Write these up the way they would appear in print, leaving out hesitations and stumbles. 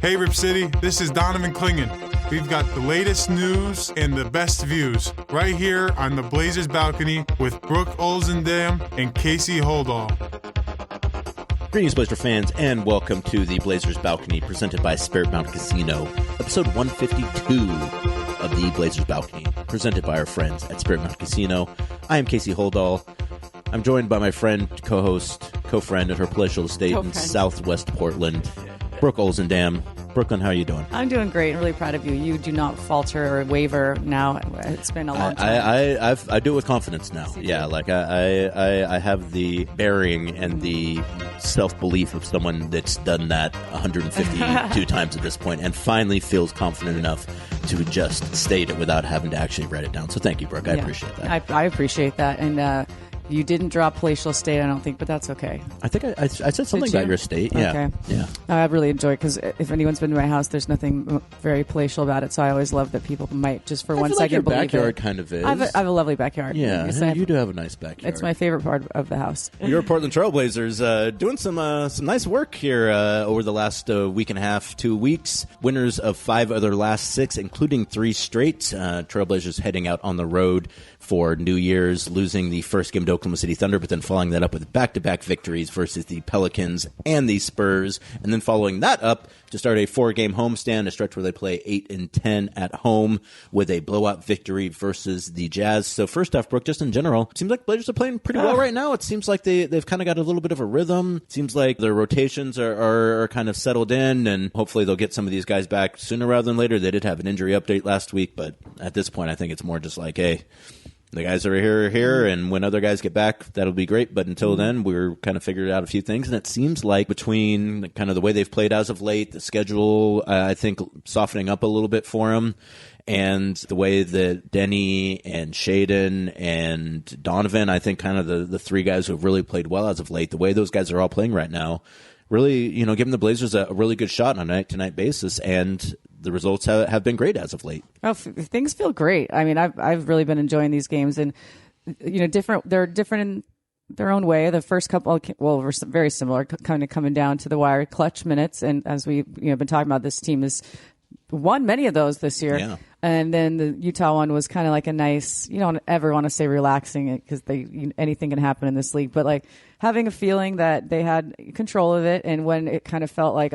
Hey, Rip City, this is Donovan Clingan. We've got the latest news and the best views right here on the Blazers balcony with Brooke, Olzendam, and Casey Holdahl. Greetings, Blazer fans, and welcome to the Blazers balcony presented by Spirit Mountain Casino, episode 152 of the Blazers balcony, presented by our friends at Spirit Mountain Casino. I am Casey Holdahl. I'm joined by my friend, co-host, co-friend at her palatial estate in Southwest Portland, Brooke Olzendam. Brooklyn, how are you doing? I'm doing great. I'm really proud of you. You do not falter or waver now. It's been a long time. I do it with confidence now. Yeah, like I have the bearing and the self-belief of someone that's done that 152 times at this point and finally feels confident enough to just state it without having to actually write it down. So thank you, Brooke. I appreciate that. I appreciate that. And you didn't drop palatial estate, I don't think, but that's okay. I think I said something about your estate. Yeah. Okay. Yeah. I really enjoy it because if anyone's been to my house, there's nothing very palatial about it. So I always love that people might just for 1 second your believe backyard it. kind of is. I have a lovely backyard. Yeah, you do have a nice backyard. It's my favorite part of the house. Your Portland Trailblazers doing some nice work here over the last week and a half, 2 weeks. Winners of 5 of their last 6, including 3 straight. Trailblazers heading out on the road for New Year's, losing the first game to Oklahoma City Thunder, but then following that up with back-to-back victories versus the Pelicans and the Spurs, and then following that up to start a 4-game homestand, a stretch where they play 8-10 at home with a blowout victory versus the Jazz. So first off, Brooke, just in general, it seems like Blazers are playing pretty well right now. It seems like they've kind of got a little bit of a rhythm. It seems like their rotations are kind of settled in, and hopefully they'll get some of these guys back sooner rather than later. They did have an injury update last week, but at this point I think it's more just like, hey, the guys are here, and when other guys get back, that'll be great. But until then, we're kind of figured out a few things, and it seems like between kind of the way they've played as of late, the schedule, I think, softening up a little bit for them, and the way that Deni and Shaedon and Donovan, I think kind of the 3 guys who have really played well as of late, the way those guys are all playing right now, really, giving the Blazers a really good shot on a night-to-night basis, and the results have been great as of late. Oh, things feel great. I mean, I've really been enjoying these games, and they're different in their own way. The first couple, were very similar, kind of coming down to the wire, clutch minutes, and as we've been talking about, this team has won many of those this year. Yeah. And then the Utah one was kind of like a nice, you don't ever want to say relaxing because anything can happen in this league, but like having a feeling that they had control of it, and when it kind of felt like,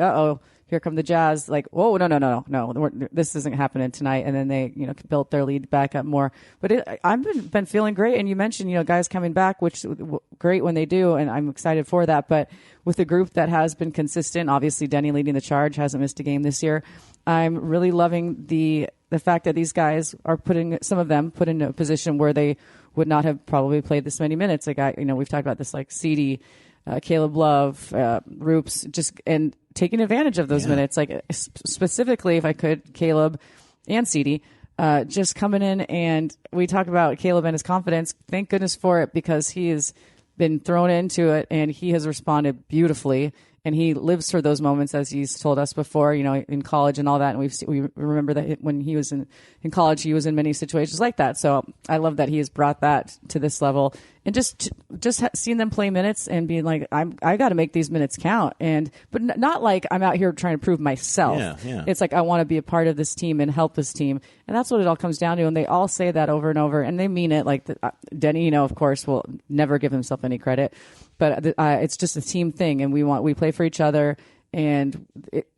here come the Jazz, like, whoa, no, this isn't happening tonight. And then they, built their lead back up more. But I've been feeling great. And you mentioned, guys coming back, which great when they do, and I'm excited for that. But with a group that has been consistent, obviously Deni leading the charge, hasn't missed a game this year. I'm really loving the fact that these guys are some of them put in a position where they would not have probably played this many minutes. Like we've talked about this, like CD, Caleb Love, Roops, and taking advantage of those minutes. Like specifically, if I could, Caleb and CD, just coming in, and we talk about Caleb and his confidence. Thank goodness for it, because he has been thrown into it and he has responded beautifully. And he lives for those moments, as he's told us before, in college and all that. And we remember that when he was in college, he was in many situations like that. So I love that he has brought that to this level, and just seeing them play minutes and being like, I got to make these minutes count. But not like I'm out here trying to prove myself. Yeah. It's like I want to be a part of this team and help this team. And that's what it all comes down to. And they all say that over and over, and they mean it. Like Deni, of course, will never give himself any credit. But it's just a team thing, and we play for each other, and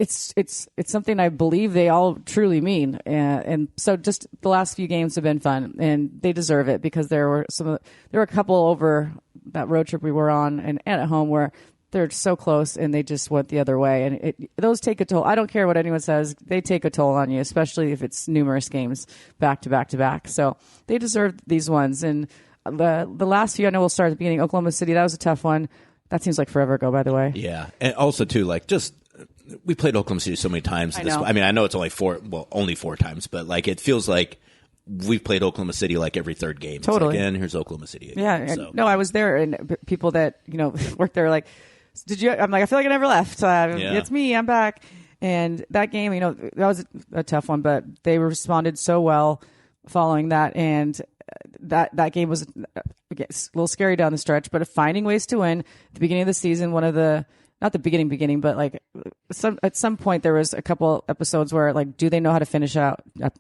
it's something I believe they all truly mean. And so just the last few games have been fun, and they deserve it, because there were a couple over that road trip we were on and at home where they're so close and they just went the other way, and those take a toll. I don't care what anyone says; they take a toll on you, especially if it's numerous games back to back to back. So they deserve these ones. And the last few, I know we'll start at the beginning. Oklahoma City, that was a tough one. That seems like forever ago, by the way. Yeah, and also too, like, just we played Oklahoma City so many times. I know it's only 4 times, but like it feels like we've played Oklahoma City like every third game. Totally. It's like, and here's Oklahoma City again. Yeah, so. No, I was there, and people that worked there, like, did you? I'm like, I feel like I never left. It's me. I'm back. And that game, that was a tough one, but they responded so well following that, and that game was a little scary down the stretch, but finding ways to win. At the beginning of the season, one of the not the beginning, but like at some point there was a couple episodes where like, do they know how to finish out? Not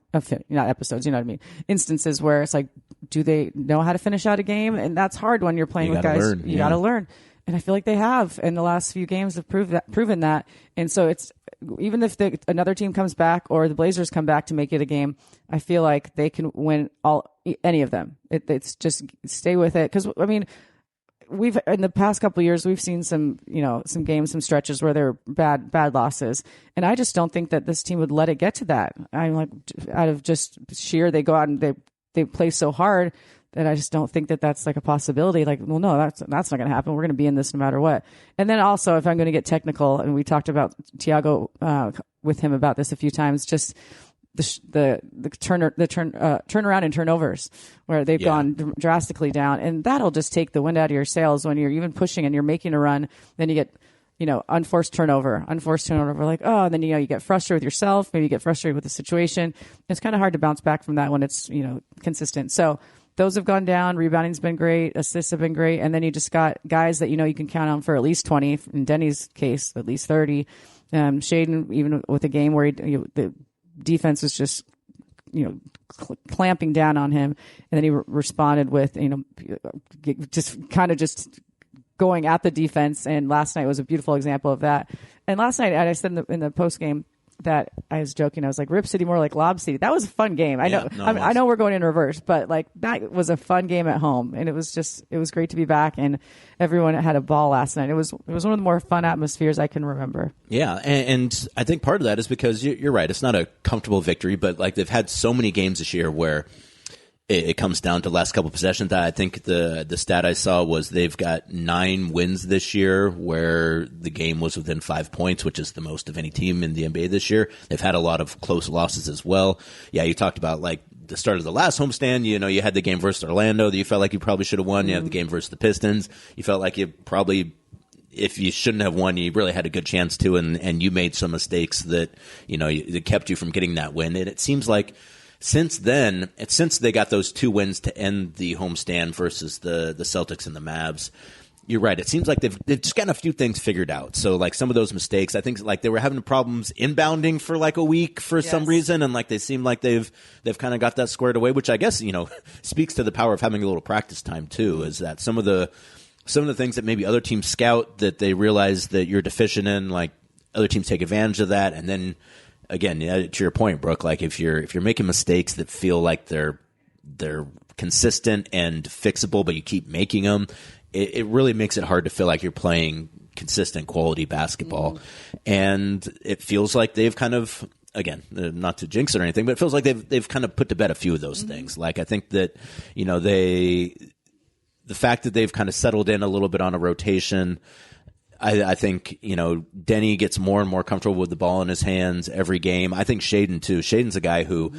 episodes, you know what I mean? Instances where it's like, do they know how to finish out a game? And that's hard when you're playing with guys. You got to learn. And I feel like they have, in the last few games have proven that. And so it's, even if another team comes back or the Blazers come back to make it a game, I feel like they can win any of them. It's just stay with it. Because I mean, we've in the past couple of years we've seen some games, some stretches where they're bad losses, and I just don't think that this team would let it get to that. I'm like, out of just sheer, they go out and they play so hard that I just don't think that that's like a possibility. Like, well, no, that's not going to happen. We're going to be in this no matter what. And then also, if I'm going to get technical, and we talked about Tiago with him about this a few times, just the turnaround and turnovers where they've gone drastically down, and that'll just take the wind out of your sails when you're even pushing and you're making a run. Then you get unforced turnover, like, oh, and then, you get frustrated with yourself. Maybe you get frustrated with the situation. It's kind of hard to bounce back from that when it's, consistent. So those have gone down. Rebounding's been great. Assists have been great. And then you just got guys that, you can count on for at least 20. In Deni's case, at least 30. Shaedon, even with a game where the defense was just, clamping down on him. And then he responded with, just going at the defense. And last night was a beautiful example of that. And last night, I said in the post game that I was joking. I was like, Rip City more like Lob City. That was a fun game. I know we're going in reverse, but like that was a fun game at home. And it was great to be back, and everyone had a ball last night. It was one of the more fun atmospheres I can remember. Yeah. And I think part of that is because you're right. It's not a comfortable victory, but like they've had so many games this year where it comes down to the last couple of possessions. I think the stat I saw was they've got 9 wins this year where the game was within 5 points, which is the most of any team in the NBA this year. They've had a lot of close losses as well. Yeah, you talked about like the start of the last homestand. You had the game versus Orlando that you felt like you probably should have won. You have the game versus the Pistons. You felt like you probably, if you shouldn't have won, you really had a good chance to, and you made some mistakes that that kept you from getting that win. And it seems like since then, since they got those 2 wins to end the homestand versus the Celtics and the Mavs, you're right. It seems like they've just gotten a few things figured out. So like some of those mistakes, I think like they were having problems inbounding for like a week for some reason, and like they seem like they've kind of got that squared away, which I guess speaks to the power of having a little practice time too. Is that some of the things that maybe other teams scout that they realize that you're deficient in, like other teams take advantage of that, and then. Again, to your point, Brooke, like if you're making mistakes that feel like they're consistent and fixable, but you keep making them, it really makes it hard to feel like you're playing consistent quality basketball. And it feels like they've kind of, again, not to jinx it or anything, but it feels like they've kind of put to bed a few of those things. Like I think that the fact that they've kind of settled in a little bit on a rotation. I think, Deni gets more and more comfortable with the ball in his hands every game. I think Shaedon, too. Shaedon's a guy who,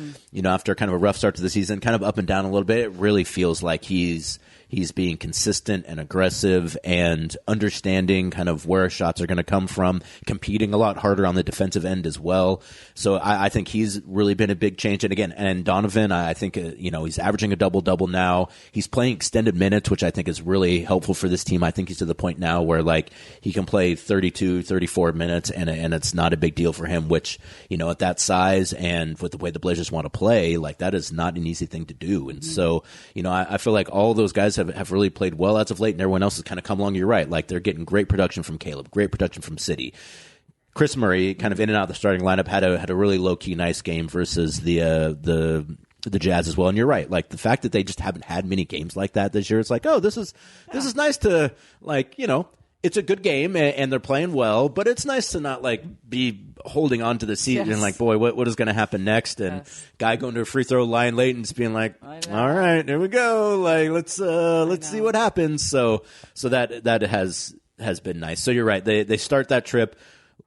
after kind of a rough start to the season, kind of up and down a little bit, it really feels like he's being consistent and aggressive and understanding kind of where shots are going to come from, competing a lot harder on the defensive end as well. So I think he's really been a big change. And again, Donovan, I think, he's averaging a double-double now. He's playing extended minutes, which I think is really helpful for this team. I think he's to the point now where like he can play 32, 34 minutes and it's not a big deal for him, which, at that size and with the way the Blazers want to play, like that is not an easy thing to do. And so, I feel like all those guys have really played well as of late, and everyone else has kind of come along. You're right. Like they're getting great production from Caleb, great production from City. Chris Murray, kind of in and out of the starting lineup, had a really low key nice game versus the Jazz as well. And you're right. Like the fact that they just haven't had many games like that this year, it's like, oh, this is nice to like, it's a good game and they're playing well, but it's nice to not like be holding on to the seat and like, boy, what is going to happen next? And guy going to a free throw line late and just being like, all right, here we go. Like, let's see what happens. So that has been nice. So you're right. They start that trip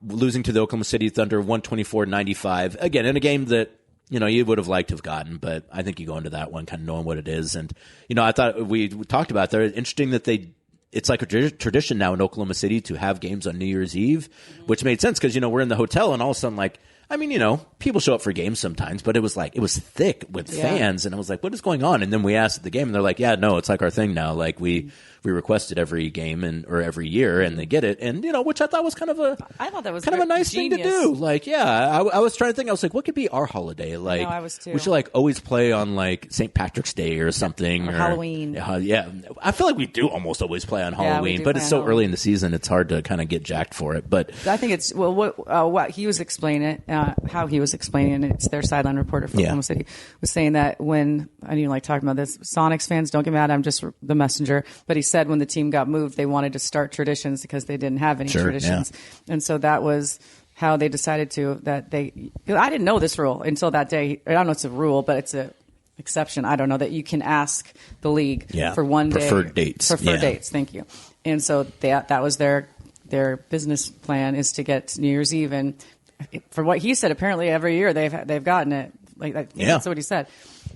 losing to the Oklahoma City Thunder 124-95. Again, in a game that, you would have liked to have gotten, but I think you go into that one kind of knowing what it is. And, I thought we talked about there. Interesting that it's like a tradition now in Oklahoma City to have games on New Year's Eve, which made sense because, we're in the hotel and all of a sudden, like, I mean, people show up for games sometimes, but it was thick with fans. And I was like, what is going on? And then we asked at the game and they're like, yeah, no, it's like our thing now. Like we we request it every game or every year, and they get it. And, which I thought was I thought that was kind of a nice genius thing to do. Like, yeah, I was trying to think. I was like, what could be our holiday? Like, I was too. We should like always play on like St. Patrick's Day or something, or Halloween. Yeah, I feel like we do almost always play on Halloween, but it's so early in the season, it's hard to kind of get jacked for it. But I think it's what he was explaining, how he was explaining it. It's their sideline reporter for Oklahoma City was saying that when I didn't like talking about this. Sonics fans, don't get mad. I'm just the messenger. But he said when the team got moved, they wanted to start traditions because they didn't have any traditions, and so that was how they decided I didn't know this rule until that day. I don't know it's a rule, but it's a exception. I don't know that you can ask the league for one day. Preferred dates. Thank you. And so that was their business plan is to get New Year's Eve. And for what he said, apparently every year they've gotten it. That's what he said.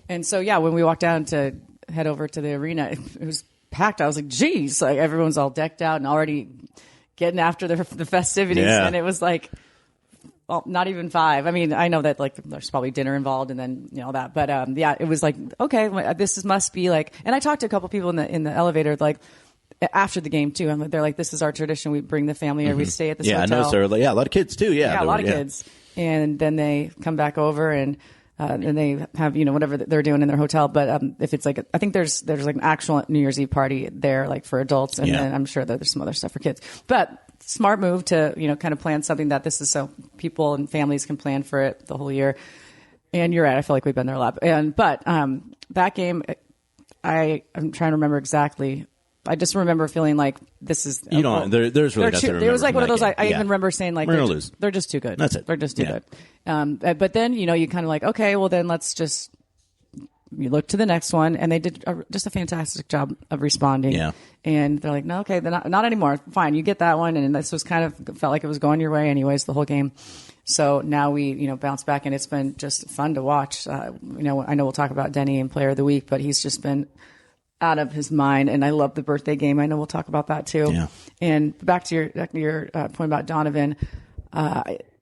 And so, when we walked down to head over to the arena, it was packed. I was like, geez, like everyone's all decked out and already getting after the festivities. Yeah. And it was like, well, not even 5. I mean, I know that like there's probably dinner involved and then all that, but it was like, okay, must be like. And I talked to a couple people in the elevator like after the game too, and they're like, this is our tradition. We bring the family or we stay at this hotel. I noticed there were a lot of kids too. Yeah, a lot of kids, and then they come back over and they have whatever they're doing in their hotel. But if it's like I think there's like an actual New Year's Eve party there like for adults, and then I'm sure that there's some other stuff for kids, but. Smart move to kind of plan something that this is so people and families can plan for it the whole year. And you're right, I feel like we've been there a lot. But that game, I'm trying to remember exactly. I just remember feeling like this is there's really nothing to remember. It was like one of those. I even Yeah. remember saying like they're just too good. That's it. They're just too good. But then you kind of like okay, well then let's just. You look to the next one, and they did just a fantastic job of responding. Yeah. And they're like, no, okay, they're not anymore. Fine, you get that one. And this was kind of felt like it was going your way anyways, the whole game. So now we, bounce back, and it's been just fun to watch. I know we'll talk about Deni and Player of the Week, but he's just been out of his mind. And I love the birthday game. I know we'll talk about that too. Yeah. And back to your point about Donovan,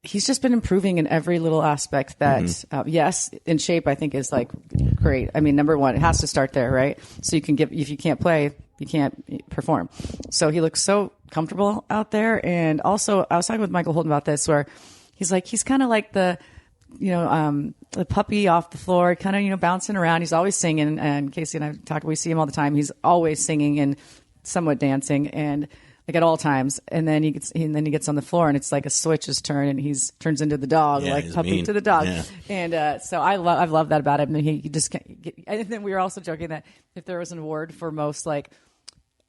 he's just been improving in every little aspect that, yes, in shape, I think is like great. I mean, number one, it has to start there, right? So you can if you can't play, you can't perform. So he looks so comfortable out there. And also I was talking with Michael Holden about this where he's kind of like the puppy off the floor, kind of, bouncing around. He's always singing. And Casey and I we see him all the time. He's always singing and somewhat dancing and like at all times, and then he gets on the floor, and it's like a switch is turned, and he turns into the dog, like puppy to the dog. Yeah. And so I've loved that about him. And he just can't get. And then we were also joking that if there was an award for most like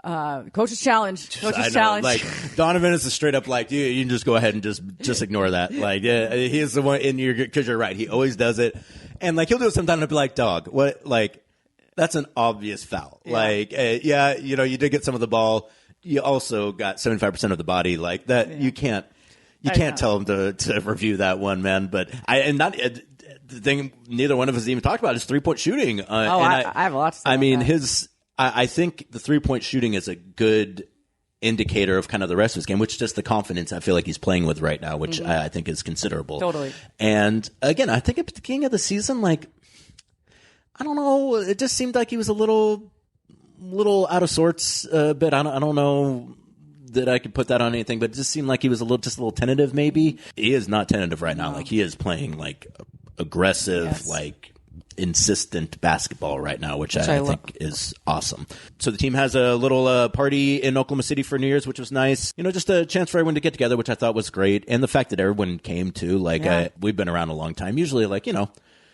coach's challenge, like Donovan is a straight up like you can just go ahead and just ignore that. Like he's the one because you're right. He always does it, and like he'll do it sometimes. And be like, dog, what? Like that's an obvious foul. Yeah. Like you did get some of the ball. You also got 75% of the body like that. Yeah. You can't tell him to review that one, man. But the thing neither one of us even talked about is 3-point shooting. I have a lot to say. I mean, I think the 3-point shooting is a good indicator of kind of the rest of his game, which is just the confidence I feel like he's playing with right now, which I think is considerable. Totally. And again, I think at the beginning of the season, like, I don't know, it just seemed like he was a little out of sorts, but I don't know that I could put that on anything, but it just seemed like he was just a little tentative maybe. He is not tentative right now. Like he is playing like aggressive, like insistent basketball right now, which I think is awesome. So the team has a little party in Oklahoma City for New Year's, which was nice. Just a chance for everyone to get together, which I thought was great. And the fact that everyone came too, like we've been around a long time. Usually like,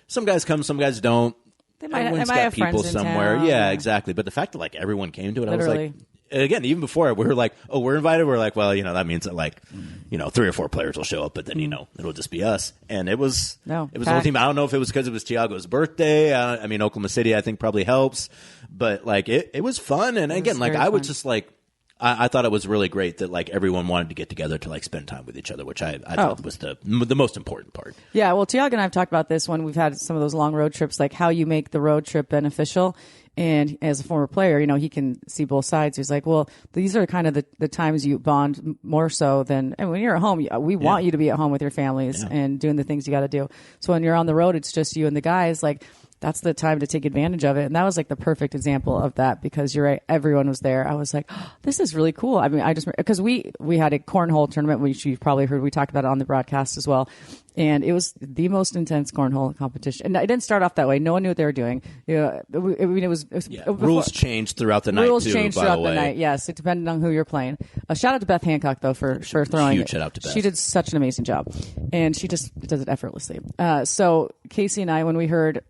some guys come, some guys don't. Everyone's got people somewhere. Yeah, exactly. But the fact that like everyone came to it, Literally. I was like, again, even before we were like, oh, we're invited. We're like, well, that means that like, 3 or 4 players will show up, but then it'll just be us. And it was the whole team. I don't know if it was because it was Thiago's birthday. I mean, Oklahoma City, I think probably helps, but like it was fun. And again, like I was just like. I thought it was really great that like everyone wanted to get together to like spend time with each other, which I thought was the most important part. Yeah, well, Thiago and I have talked about this when we've had some of those long road trips, like how you make the road trip beneficial. And as a former player, he can see both sides. He's like, well, these are kind of the times you bond more so than and when you're at home. We want you to be at home with your families and doing the things you got to do. So when you're on the road, it's just you and the guys. Like that's the time to take advantage of it. And that was like the perfect example of that, because you're right, everyone was there. I was like, oh, this is really cool. I mean, because we had a cornhole tournament, which you've probably heard, we talked about it on the broadcast as well. And it was the most intense cornhole competition. And it didn't start off that way. No one knew what they were doing. Rules changed throughout the night. Rules changed throughout the night. Yes, it depended on who you're playing. Shout out to Beth Hancock though for throwing. Huge shout out to Beth. She did such an amazing job, and she just does it effortlessly. So Casey and I, when we heard,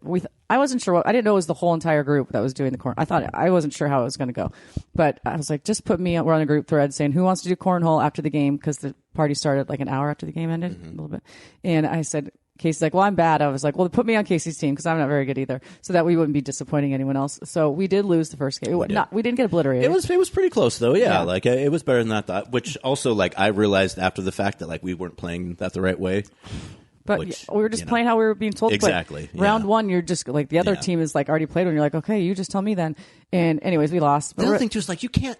I wasn't sure I didn't know it was the whole entire group that was doing the corn. I wasn't sure how it was going to go, but I was like, just put me. We're on a group thread saying who wants to do cornhole after the game, because the party started like an hour after the game ended, a little bit. And I said, Casey's like, well, I'm bad. I was like, well, put me on Casey's team because I'm not very good either, so that we wouldn't be disappointing anyone else. So we did lose the first game. We didn't get obliterated. It was pretty close though. Yeah. Like it was better than I thought. Which also, like, I realized after the fact that like we weren't playing that the right way. But we were just playing how we were being told to play. Exactly. Round one, you're just like the other team is like already played, and you're like, okay, you just tell me then. And anyways, we lost. But the other thing too is like you can't.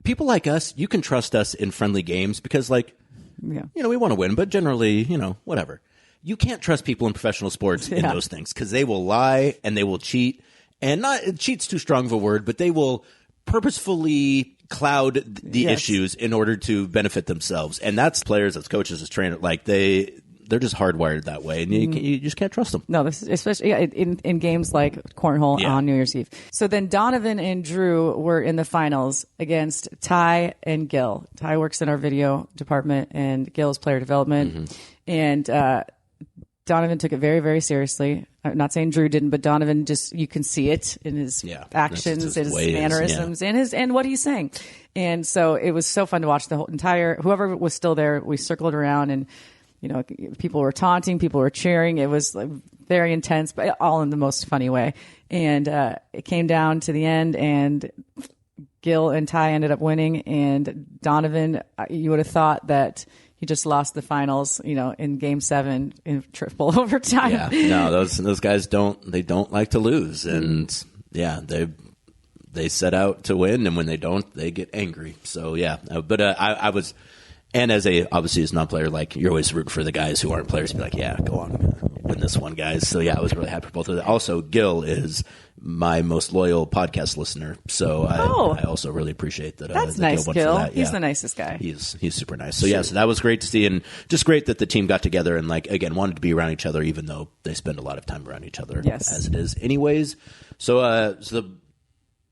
People like us, you can trust us in friendly games because like. Yeah. We want to win, but generally, whatever. You can't trust people in professional sports in those things because they will lie and they will cheat. And cheat's too strong of a word, but they will purposefully cloud the issues in order to benefit themselves. And that's players, as coaches, as trainers, like they're just hardwired that way, and you just can't trust them. No, this is especially in games like Cornhole on New Year's Eve. So then Donovan and Drew were in the finals against Ty and Gil. Ty works in our video department, and Gil's player development. And Donovan took it very, very seriously. I'm not saying Drew didn't, but Donovan you can see it in his actions, his mannerisms, and what he's saying. And so it was so fun to watch the whole whoever was still there. We circled around and. People were taunting, people were cheering. It was like very intense, but all in the most funny way. And it came down to the end, and Gil and Ty ended up winning. And Donovan, you would have thought that he just lost the finals, in Game 7 in triple overtime. Yeah, no, those guys don't like to lose, and they set out to win, and when they don't, they get angry. So but I was. And obviously as a non-player, like you're always rooting for the guys who aren't players to be like, yeah, go on, win this one, guys. So I was really happy for both of them. Also, Gil is my most loyal podcast listener, so I also really appreciate that. That's nice, Gil. He's the nicest guy. He's super nice. So so that was great to see, and just great that the team got together and like again wanted to be around each other, even though they spend a lot of time around each other as it is, anyways. So the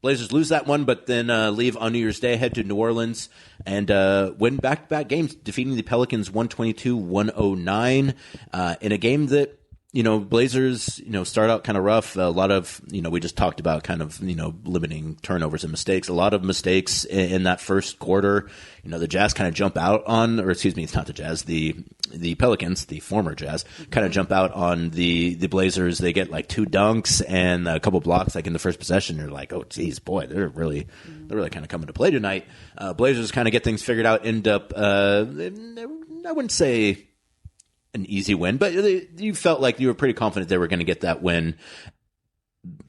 Blazers lose that one, but then leave on New Year's Day, head to New Orleans, and win back-to-back games, defeating the Pelicans 122-109 in a game that, Blazers, start out kind of rough. A lot of, we just talked about kind of, limiting turnovers and mistakes. A lot of mistakes in that first quarter. The Jazz kind of jump out on, or excuse me, it's not the Jazz, the Pelicans, the former Jazz, kind of jump out on the Blazers. They get like 2 dunks and a couple blocks like in the first possession. You're like, oh, geez, boy, they're really kind of coming to play tonight. Blazers kind of get things figured out, end up, I wouldn't say an easy win, but you felt like you were pretty confident they were going to get that win.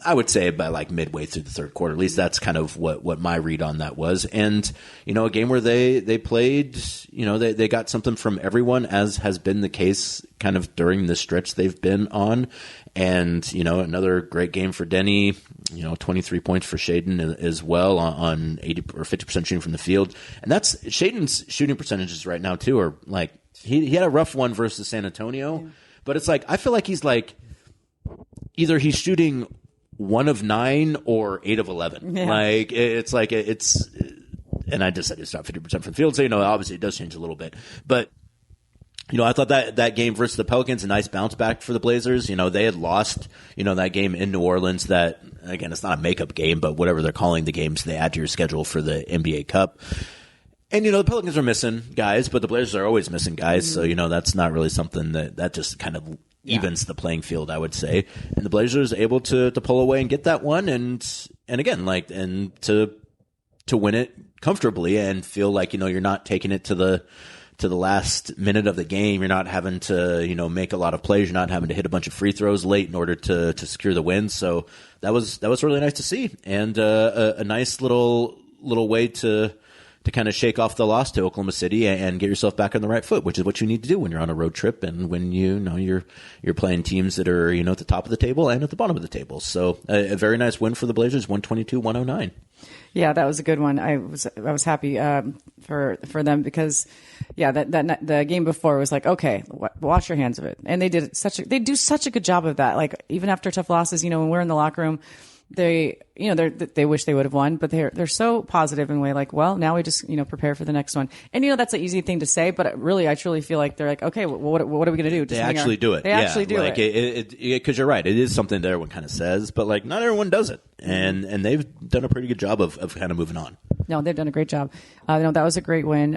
I would say by like midway through the third quarter. At least that's kind of what my read on that was. And, a game where they played, they got something from everyone, as has been the case kind of during the stretch they've been on. And, another great game for Deni, 23 points for Shaedon as well on 80 or 50% shooting from the field. And that's Shaedon's shooting percentages right now too, are like, he had a rough one versus San Antonio, but it's like, I feel like he's like, either he's shooting 1 of 9 or 8 of 11. Yeah. Like it's like and I just said it's not 50% from the field, so obviously it does change a little bit. But I thought that game versus the Pelicans, a nice bounce back for the Blazers. They had lost that game in New Orleans. That again, it's not a makeup game, but whatever they're calling the games they add to your schedule for the NBA Cup. And, the Pelicans are missing guys, but the Blazers are always missing guys. So, that's not really something that just kind of evens the playing field, I would say. And the Blazers able to pull away and get that one. And again, and to win it comfortably and feel like, you're not taking it to the last minute of the game. You're not having to, make a lot of plays. You're not having to hit a bunch of free throws late in order to secure the win. So that was really nice to see. And, a nice little way to kind of shake off the loss to Oklahoma City and get yourself back on the right foot, which is what you need to do when you're on a road trip and when you're playing teams that are at the top of the table and at the bottom of the table. So a very nice win for the Blazers, 122-109. Yeah, that was a good one. I was happy for them because, the game before was like, okay, wash your hands of it, and they do such a good job of that. Like even after tough losses, when we're in the locker room, they wish they would have won, but they're so positive in a way like, well, now we just prepare for the next one. And that's an easy thing to say, but really I truly feel like they're like, okay, well, what are we going to do? They actually do it. They actually do it. Because you're right, it is something that everyone kind of says, but like not everyone does it, and they've done a pretty good job of kind of moving on. No, they've done a great job. That was a great win.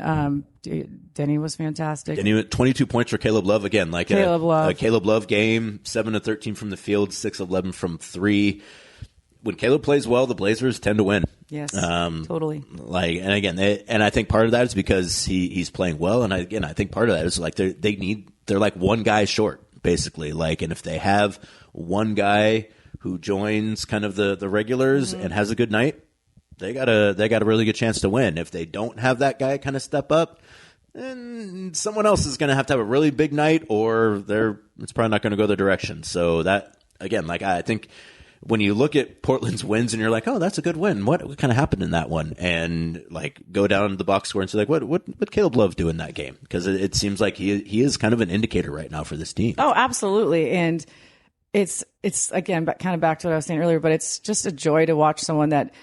Deni was fantastic. Deni, 22 points for Caleb Love again, like a Caleb Love game, 7 of 13 from the field, 6 of 11 from 3. When Caleb plays well, the Blazers tend to win. Yes, totally. And I think part of that is because he's playing well, and I think part of that is like they're like one guy short basically. Like, and if they have one guy who joins kind of the regulars and has a good night, they got a really good chance to win. If they don't have that guy kind of step up, then someone else is going to have a really big night, or it's probably not going to go their direction. So that again, like I think. When you look at Portland's wins and you're like, oh, that's a good win. What kind of happened in that one? And like go down to the box score and say like, what Caleb Love do in that game? Because it seems like he is kind of an indicator right now for this team. Oh, absolutely. And it's again, kind of back to what I was saying earlier, but it's just a joy to watch someone that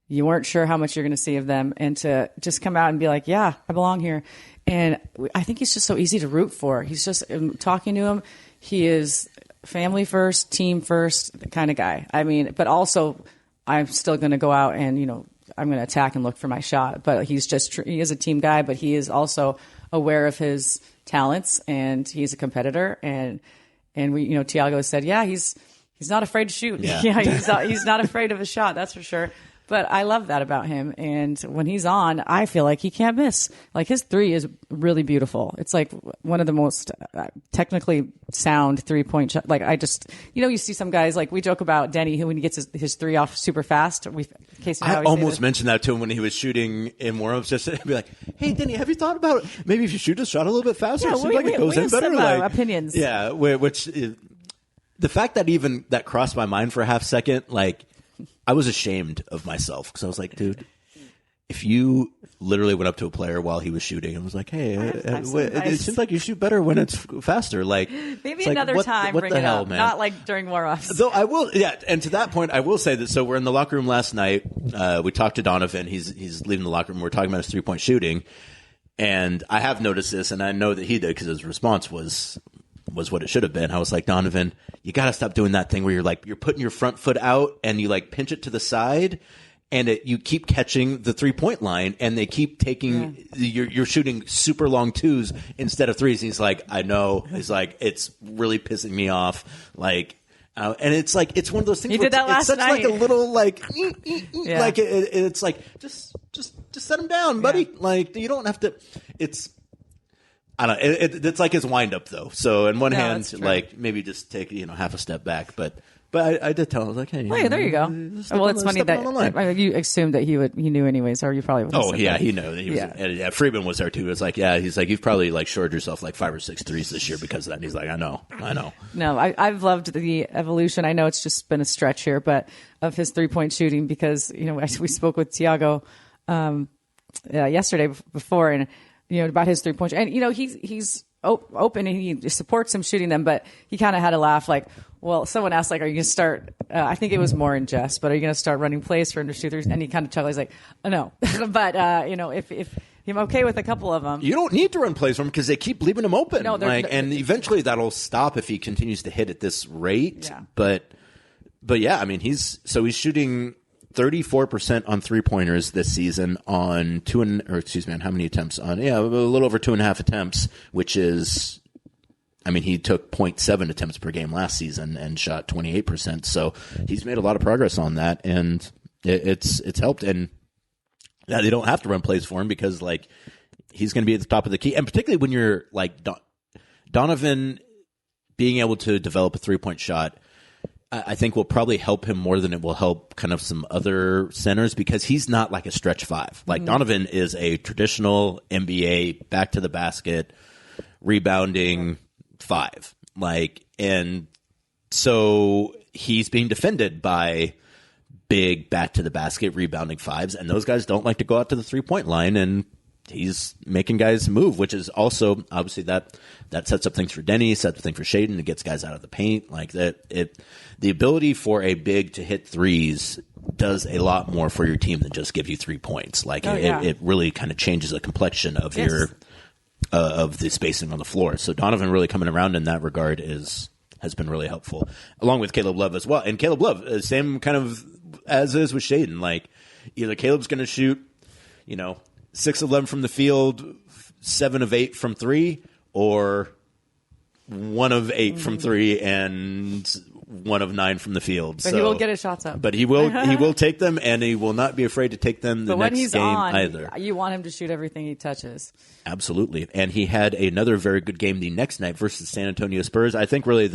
you weren't sure how much you're going to see of them and to just come out and be like, yeah, I belong here. And I think he's just so easy to root for. He's just talking to him. He is family first, team first kind of guy. I mean, but also I'm still going to go out and, I'm going to attack and look for my shot. But he is a team guy, but he is also aware of his talents and he's a competitor. And we, Tiago said, yeah, he's not afraid to shoot. Yeah, he's not afraid of a shot. That's for sure. But I love that about him. And when he's on, I feel like he can't miss. Like his three is really beautiful. It's like one of the most technically sound 3-point shots. Like I just, you see some guys like we joke about Deni who when he gets his three off super fast. I almost mentioned that to him when he was shooting in warm-ups. Just to be like, hey, Deni, have you thought about maybe if you shoot this shot a little bit faster? Yeah, it seems like it goes in better. Some, opinions. Yeah, which the fact that crossed my mind for a half second, like. I was ashamed of myself because I was like, dude, if you literally went up to a player while he was shooting and was like, hey, it seems like you shoot better when it's faster. Like maybe another time, bring it up, man? Not like during warm-ups. Though I will, yeah. And to that point, I will say that. So we're in the locker room last night. We talked to Donovan. He's leaving the locker room. We're talking about his 3-point shooting, and I have noticed this, and I know that he did because his response was what it should have been. I was like, Donovan, you got to stop doing that thing where you're putting your front foot out and you like pinch it to the side and you keep catching the 3-point line and they keep taking, you're shooting super long twos instead of threes. And he's like, I know. He's like, it's really pissing me off. Like, and it's like, it's one of those things where it's such night. Like a little like, like it's like, just set him down, buddy. Yeah. Like you don't have to, I don't know. It's like his wind up though. So in one hand, like maybe just take half a step back. But I did tell him, I was like, hey, there you go. Well, it's funny that you assumed that he knew anyways, or you probably would. Oh yeah, he knew. He was. Yeah, Freeman was there too. It's like he's like you've probably like shored yourself like 5 or 6 threes this year because of that. And he's like, I know. No, I've loved the evolution. I know it's just been a stretch here, but of his 3-point shooting because we spoke with Tiago yesterday before and. About his 3-point. And, he's open and he supports him shooting them, but he kind of had a laugh like, well, someone asked, like, are you going to start, I think it was more in jest, but are you going to start running plays for under shooters? And he kind of chuckled. He's like, oh, no. But, if I'm okay with a couple of them. You don't need to run plays for him because they keep leaving him open. No, and eventually that'll stop if he continues to hit at this rate. Yeah. But yeah, I mean, he's shooting 34% on 3-pointers this season on on how many attempts? A little over 2.5 attempts, which is, I mean, he took 0.7 attempts per game last season and shot 28%. So he's made a lot of progress on that, and it's helped. And now they don't have to run plays for him because like he's going to be at the top of the key, and particularly when you're like Donovan being able to develop a 3-point shot. I think will probably help him more than it will help kind of some other centers because he's not like a stretch five. Like Donovan is a traditional NBA back to the basket, rebounding five. And so he's being defended by big back to the basket rebounding fives, and those guys don't like to go out to the 3-point line, and he's making guys move, which is also obviously that sets up things for Deni, sets up things for Shaedon. It gets guys out of the paint like that. The ability for a big to hit threes does a lot more for your team than just give you 3 points. It really kind of changes the complexion of your of the spacing on the floor. So Donovan really coming around in that regard has been really helpful, along with Caleb Love as well. And Caleb Love, same kind of as is with Shaedon. Like either Caleb's going to shoot, 6 of 11 from the field, 7 of 8 from 3, or 1 of 8 from 3 and 1 of 9 from the field. But he will get his shots up. But he will take them, and he will not be afraid to take them the next game either. You want him to shoot everything he touches. Absolutely. And he had another very good game the next night versus San Antonio Spurs. I think really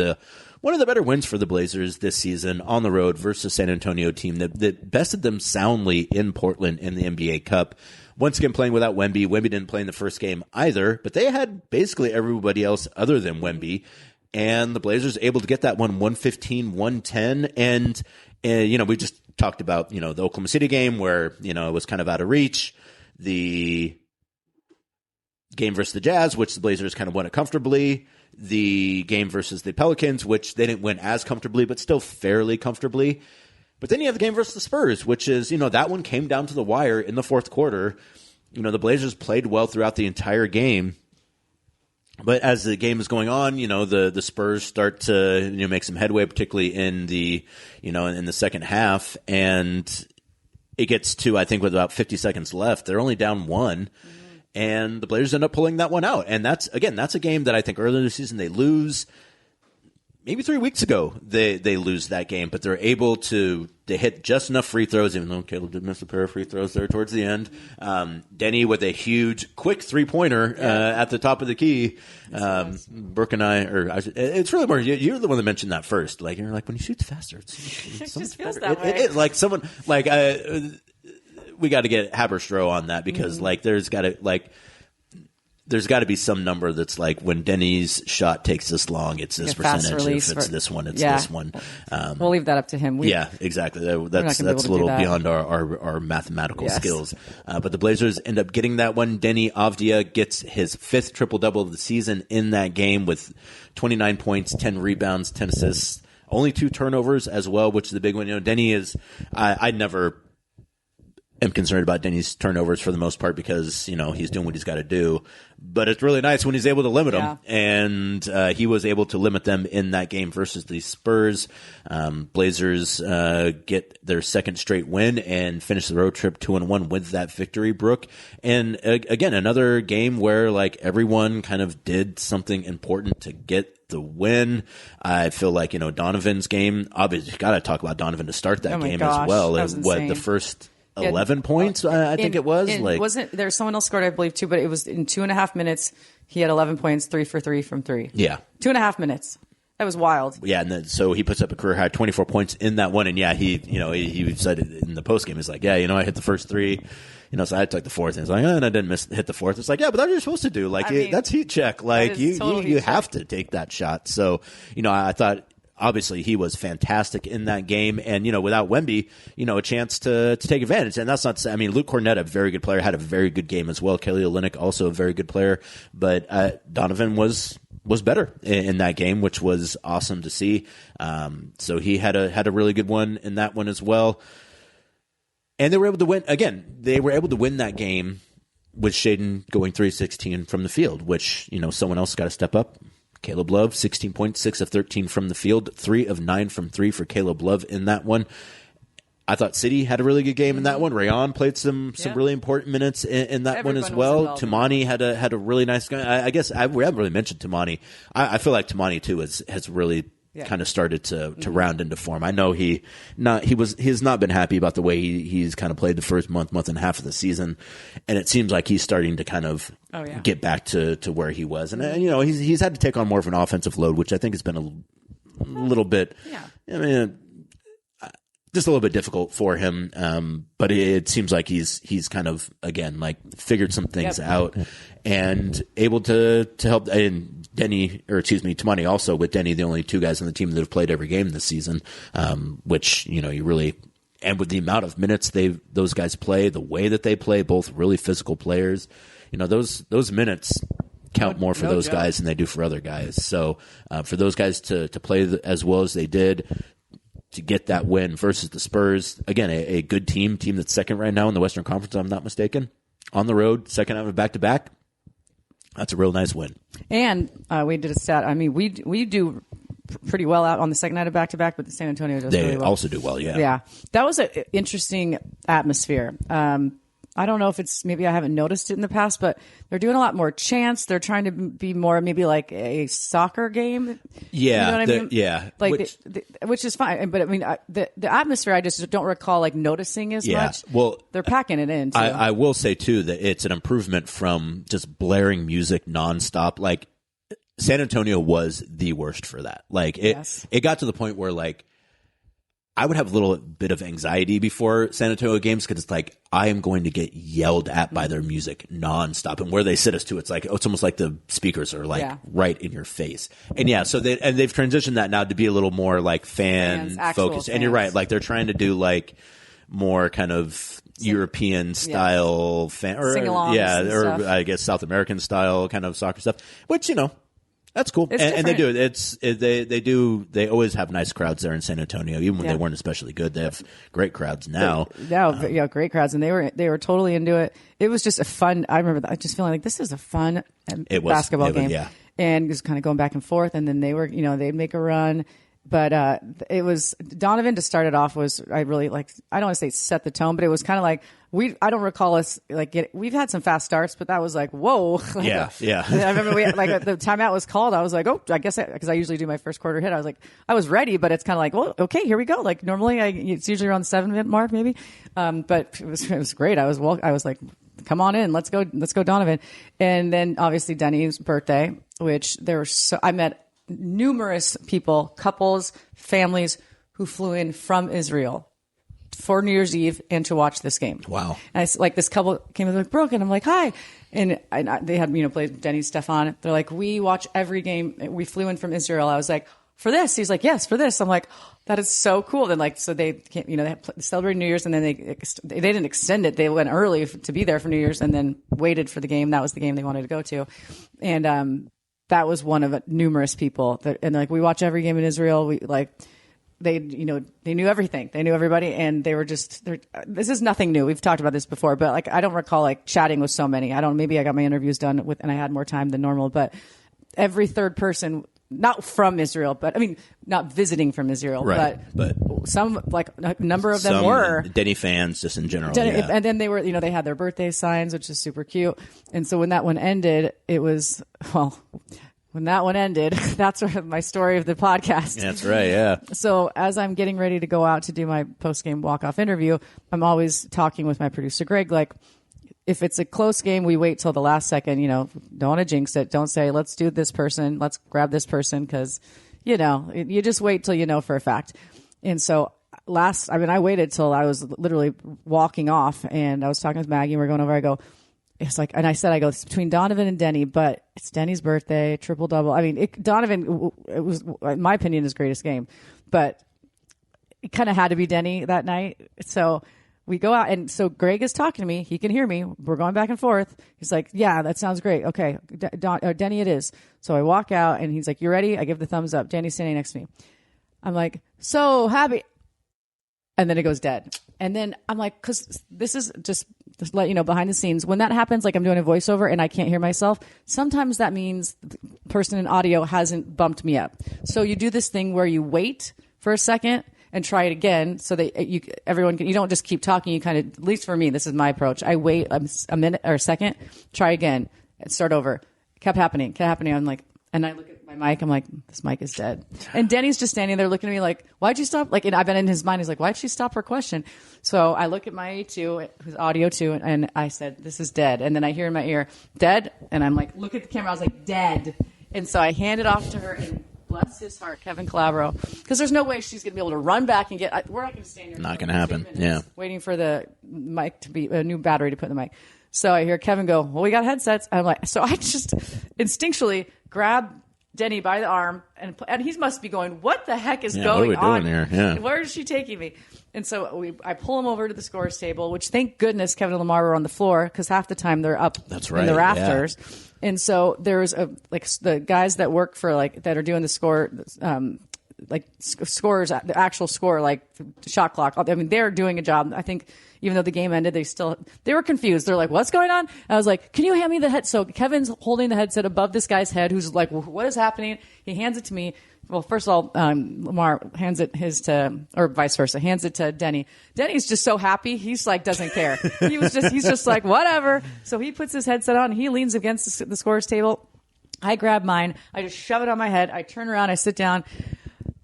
one of the better wins for the Blazers this season on the road versus San Antonio team that bested them soundly in Portland in the NBA Cup. Once again, playing without Wemby. Wemby didn't play in the first game either, but they had basically everybody else other than Wemby. And the Blazers able to get that one 115-110. And we just talked about, the Oklahoma City game where, it was kind of out of reach. The game versus the Jazz, which the Blazers kind of won it comfortably. The game versus the Pelicans, which they didn't win as comfortably, but still fairly comfortably. But then you have the game versus the Spurs, which is, that one came down to the wire in the fourth quarter. The Blazers played well throughout the entire game. But as the game is going on, the Spurs start to make some headway, particularly in the in the second half, and it gets to, I think, with about 50 seconds left, they're only down 1, and the Blazers end up pulling that one out. And that's a game that I think earlier in the season they lose. Maybe 3 weeks ago they lose that game, but they're able to hit just enough free throws, even though Caleb did miss a pair of free throws there towards the end. Deni with a huge, quick 3-pointer at the top of the key. Brooke and it's really more, you're the one that mentioned that first. Like, you're like, when he shoots faster, it's so much feels better. that way. It, like someone, like, we got to get Haberstroh on that because, there's got to be some number that's like when Deni's shot takes this long, it's this percentage. If it's this one, it's this one. We'll leave that up to him. Exactly. That's a little beyond our mathematical skills. But the Blazers end up getting that one. Deni Avdija gets his 5th triple-double of the season in that game with 29 points, 10 rebounds, 10 assists, only 2 turnovers as well, which is the big one. Deni is I never am concerned about Deni's turnovers for the most part because, he's doing what he's got to do. But it's really nice when he's able to limit them. And he was able to limit them in that game versus the Spurs. Blazers get their 2nd straight win and finish the road trip 2-1 with that victory, Brooke. And again, another game where everyone kind of did something important to get the win. I feel like, Donovan's game, obviously got to talk about Donovan to start that game as well. The first 11 points, I think it was. Wasn't there? Someone else scored, I believe, too, but it was in 2.5 minutes. He had 11 points, 3 for 3 from 3. Yeah. 2.5 minutes. That was wild. Yeah, and then, so he puts up a career high 24 points in that one. And he said in the post game, he's like, I hit the first 3. So I took the 4th, and it's like, and I didn't hit the 4th. It's like, but that's what you're supposed to do. That's heat check. You have to take that shot. So, I thought, obviously, he was fantastic in that game. And, without Wemby, a chance to take advantage. And that's not to say, Luke Kornet, a very good player, had a very good game as well. Kelly Olynyk, also a very good player. But Donovan was better in that game, which was awesome to see. So he had a really good one in that one as well. And they were able to win. Again, they were able to win that game with Shaedon going 3-16 from the field, which, someone else got to step up. Caleb Love, 16 points, 6 of 13 from the field, 3 of 9 from 3 for Caleb Love in that one. I thought City had a really good game in that one. Rayon played some really important minutes in that one as well. Tumani had a really nice game. I guess we haven't really mentioned Tumani. I feel like Tumani too has really kind of started to round into form. I know he's not been happy about the way he's kind of played the first month and a half of the season, and it seems like he's starting to kind of get back to where he was. And he's had to take on more of an offensive load, which I think has been little bit. Yeah. I mean, just a little bit difficult for him, but it seems like he's kind of again like figured some things out and able to help. And Tamani also with Deni, the only two guys on the team that have played every game this season, which you really. And with the amount of minutes those guys play, the way that they play, both really physical players, those minutes count more for those guys than they do for other guys. So for those guys to play as well as they did, to get that win versus the Spurs, again, a good team that's second right now in the Western Conference, if I'm not mistaken, on the road, second out of back-to-back. That's a real nice win. And we did a stat. I mean, we do pretty well out on the second night of back-to-back, but the San Antonio does really well. They also do well, yeah. Yeah. That was an interesting atmosphere. I don't know if maybe I haven't noticed it in the past, but they're doing a lot more chants. They're trying to be more maybe like a soccer game. Yeah. You know what I mean? Yeah. Like which is fine. But I mean, the atmosphere, I just don't recall like noticing as much. Well, they're packing it in too. I will say too that it's an improvement from just blaring music nonstop. Like San Antonio was the worst for that. Like it got to the point where like, I would have a little bit of anxiety before San Antonio games because it's like I am going to get yelled at by their music nonstop, and where they sit us to, it's like it's almost like the speakers are like right in your face. And so they've transitioned that now to be a little more like fan focused. And you're right, like they're trying to do like more kind of European style fan or stuff. I guess South American style kind of soccer stuff, which that's cool, and they do it. They always have nice crowds there in San Antonio, even when they weren't especially good. They have great crowds now. Great crowds, and they were totally into it. It was just a fun. I remember just feeling like this is a fun basketball game, and just kind of going back and forth. And then they'd make a run. But it was Donovan to start it off was I really like I don't want to say set the tone, but it was kind of like I don't recall us like we've had some fast starts, but that was like whoa. Like, yeah. I remember the timeout was called. I was like, oh, I guess because I usually do my first quarter hit. I was like, I was ready, but it's kind of like, well, okay, here we go. Like normally it's usually around the 7-minute mark maybe, but it was great. I was like, come on in, let's go Donovan, and then obviously Deni's birthday, which I met numerous people, couples, families who flew in from Israel for New Year's Eve and to watch this game. Wow. And this couple came with Brooke, and I'm like, hi. And they had, played Deni Stefan. They're like, we watch every game. We flew in from Israel. I was like, for this? He's like, yes, for this. I'm like, that is so cool. Then so they came, they celebrated New Year's, and then they didn't extend it. They went early to be there for New Year's and then waited for the game. That was the game they wanted to go to. And, that was one of numerous people and we watch every game in Israel. They knew everything. They knew everybody, and they were this is nothing new. We've talked about this before, but I don't recall chatting with so many. Maybe I got my interviews done and I had more time than normal, but every third person, not from Israel, but not visiting from Israel, right, but some a number of them were Deni fans just in general. And then they were, they had their birthday signs, which is super cute. And so when that one ended, it was, when that one ended, that's my story of the podcast. That's right, yeah. So as I'm getting ready to go out to do my post-game walk-off interview, I'm always talking with my producer, Greg, if it's a close game, we wait till the last second, don't want to jinx it. Don't say, let's do this person, let's grab this person, because, you just wait till you know for a fact. And so I waited till I was literally walking off, and I was talking with Maggie, and we're going over, I go, it's and I said, it's between Donovan and Deni, but it's Deni's birthday, triple double. Donovan, it was, in my opinion, his greatest game, but it kind of had to be Deni that night. So we go out, and so Greg is talking to me. He can hear me. We're going back and forth. He's like, yeah, that sounds great. Okay, Deni it is. So I walk out, and he's like, you ready? I give the thumbs up. Deni's standing next to me. I'm like, so happy. And then it goes dead. And then I'm like, because this is just let you know, behind the scenes, when that happens, I'm doing a voiceover and I can't hear myself, sometimes that means the person in audio hasn't bumped me up. So you do this thing where you wait for a second and try it again, so that you don't just keep talking. You kind of, at least for me, this is my approach. I wait a minute or a second, try again, and start over. Kept happening. I'm like, and I look at my mic. I'm like, this mic is dead. And Deni's just standing there looking at me like, why'd you stop? And I've been in his mind. He's like, why'd she stop her question? So I look at my A2, who's audio too, and I said, this is dead. And then I hear in my ear, dead. And I'm like, look at the camera. I was like, dead. And so I hand it off to her, and bless his heart, Kevin Calabro, because there's no way she's going to be able to run back and get. We're not going to stand here. Not going to happen. Yeah. Waiting for the mic to be a new battery to put in the mic. So I hear Kevin go, well, we got headsets. I'm like, so I just instinctually grab Deni by the arm, and he must be going, what the heck is going what are we on doing here? Yeah. Where is she taking me? And so I pull him over to the scores table, which thank goodness Kevin and Lamar were on the floor because half the time they're up in the rafters. Yeah. And so there's the guys that work for that are doing the score, scores, the actual score, like shot clock. I mean, they're doing a job. I think even though the game ended, they were confused. They're like, what's going on? I was like, can you hand me the head? So Kevin's holding the headset above this guy's head who's like, well, what is happening? He hands it to me. Well, first of all, Lamar hands it or vice versa, hands it to Deni. Denny's just so happy. He's like, doesn't care. He's just like, whatever. So he puts his headset on. He leans against the scorer's table. I grab mine. I just shove it on my head. I turn around. I sit down.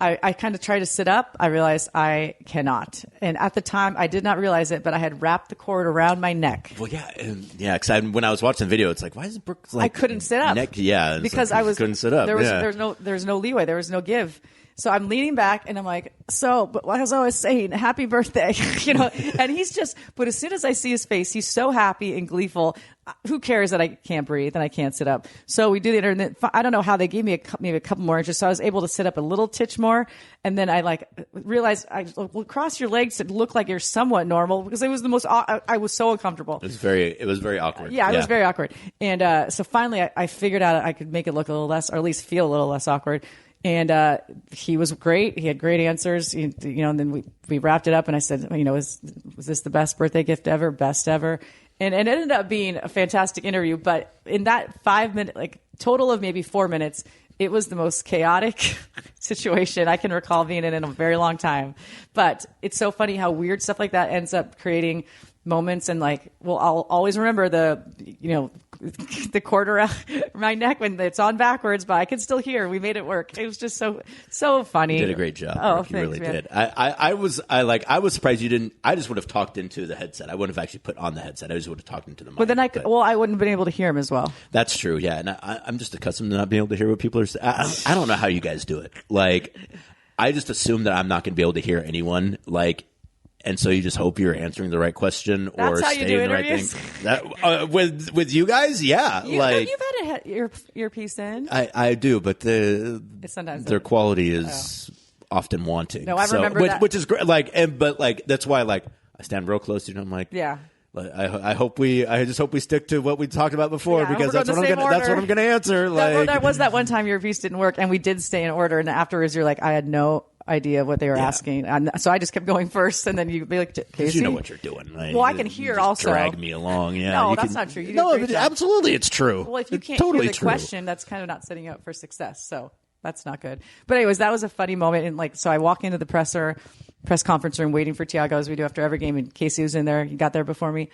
I kind of try to sit up. I realized I cannot. And at the time, I did not realize it, but I had wrapped the cord around my neck. Well, because when I was watching the video, it's like, why is Brooke I couldn't sit up. Neck? Because I couldn't sit up. There was no leeway. There was no give. So I'm leaning back and I'm like, but as I was saying, happy birthday, and but as soon as I see his face, he's so happy and gleeful. Who cares that I can't breathe and I can't sit up? So we do the internet. I don't know how they gave me maybe a couple more inches. So I was able to sit up a little titch more. And then I realized cross your legs to look like you're somewhat normal because it was the most, I was so uncomfortable. It was very awkward. Yeah, it was very awkward. And so finally I figured out I could make it look a little less, or at least feel a little less awkward. And he was great. He had great answers. And then we wrapped it up, and I said, was this the best birthday gift ever, best ever? And it ended up being a fantastic interview. But in that 5 minute, total of maybe 4 minutes, it was the most chaotic situation I can recall being in a very long time. But it's so funny how weird stuff like that ends up creating moments. And I'll always remember the cord around my neck when it's on backwards, but I can still hear. We made it work. It was just so funny. You did a great job. Oh, Brooke. thanks, you really man. did. I was surprised you didn't. I just would have talked into the headset. I wouldn't have actually put on the headset. I just would have talked into the mic. But then I wouldn't have been able to hear him as well. That's true. Yeah, and I'm just accustomed to not being able to hear what people are saying. I don't know how you guys do it. I just assume that I'm not going to be able to hear anyone. And so you just hope you're answering the right question or saying the right thing. With you guys, yeah. You've had your earpiece in. I do, but their quality is often wanting. No, I remember that. Which is great. But that's why I stand real close to you. And I'm like, yeah. I just hope we stick to what we talked about before because that's what I'm going to answer. That was that one time your piece didn't work and we did stay in order, and afterwards you're like, I had no idea what they were asking, and so I just kept going first, and then you'd be like, Casey, you know what you're doing. Well, I can hear also. Drag me along. Yeah, no, that's not true. Absolutely, it's true. Well, if you can't hear the question, that's kind of not setting you up for success. So that's not good. But anyways, that was a funny moment, and so I walk into the press conference room waiting for Tiago as we do after every game, and Casey was in there. He got there before me.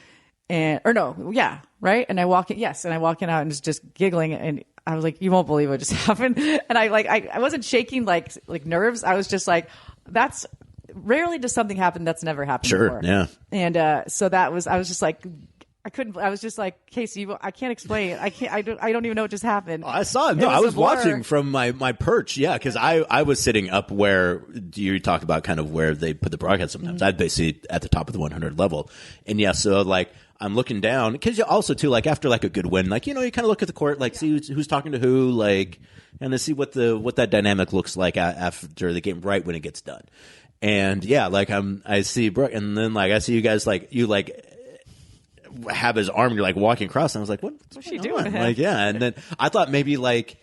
And right. And I walk in, and I walk in out and just giggling, and I was like, you won't believe what just happened. And I wasn't shaking like nerves. I was just like, that's rarely does something happen that's never happened before. Yeah. And so I was just like, I was just like, Casey, I can't explain. I don't even know what just happened. I saw it. No, I was watching from my perch. Yeah. Cause I was sitting up where you talk about kind of where they put the broadcast sometimes. I'd basically at the top of the 100 level. And so I'm looking down because you also too after a good win, you kind of look at the court, see who's talking to who, and to see what that dynamic looks like after the game, right when it gets done. And I see Brooke, and then I see you guys have his arm, you're walking across, and I was like, what's she doing? And then I thought maybe because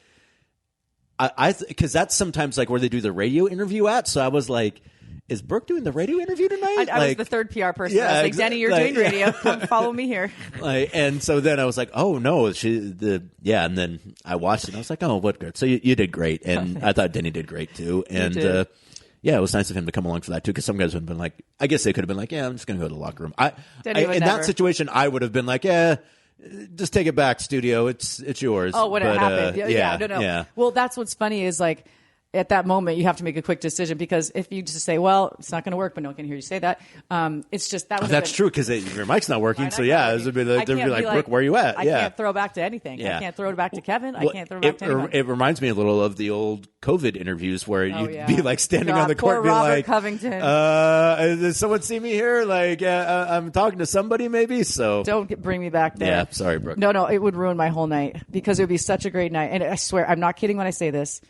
that's sometimes where they do the radio interview at, so I was like, is Brooke doing the radio interview tonight? I was the third PR person. Yeah, I was like, Deni, you're doing radio. Come follow me here. And so then I was like, oh no, and then I watched it and I was like, oh, what good. So you did great. And I thought Deni did great too. And it was nice of him to come along for that too, because some guys would have been I guess they could have been yeah, I'm just going to go to the locker room. That situation, I would have been just take it back, studio. It's yours. Oh, when it happened. No. Yeah. Well, that's what's funny is at that moment, you have to make a quick decision, because if you just say, well, it's not going to work, but no one can hear you say that, it's just that. That's true, because your mic's not working. So, they'd be like, Brooke, where are you at? I can't throw back to anything. Yeah. I can't throw it back to Kevin. I can't throw it back to anyone. It reminds me a little of the old COVID interviews where you'd be like standing on the court and be Robert like, Covington. Does someone see me here? Like, I'm talking to somebody maybe. So don't bring me back there. Yeah, sorry, Brooke. No, it would ruin my whole night, because it would be such a great night. And I swear, I'm not kidding when I say this.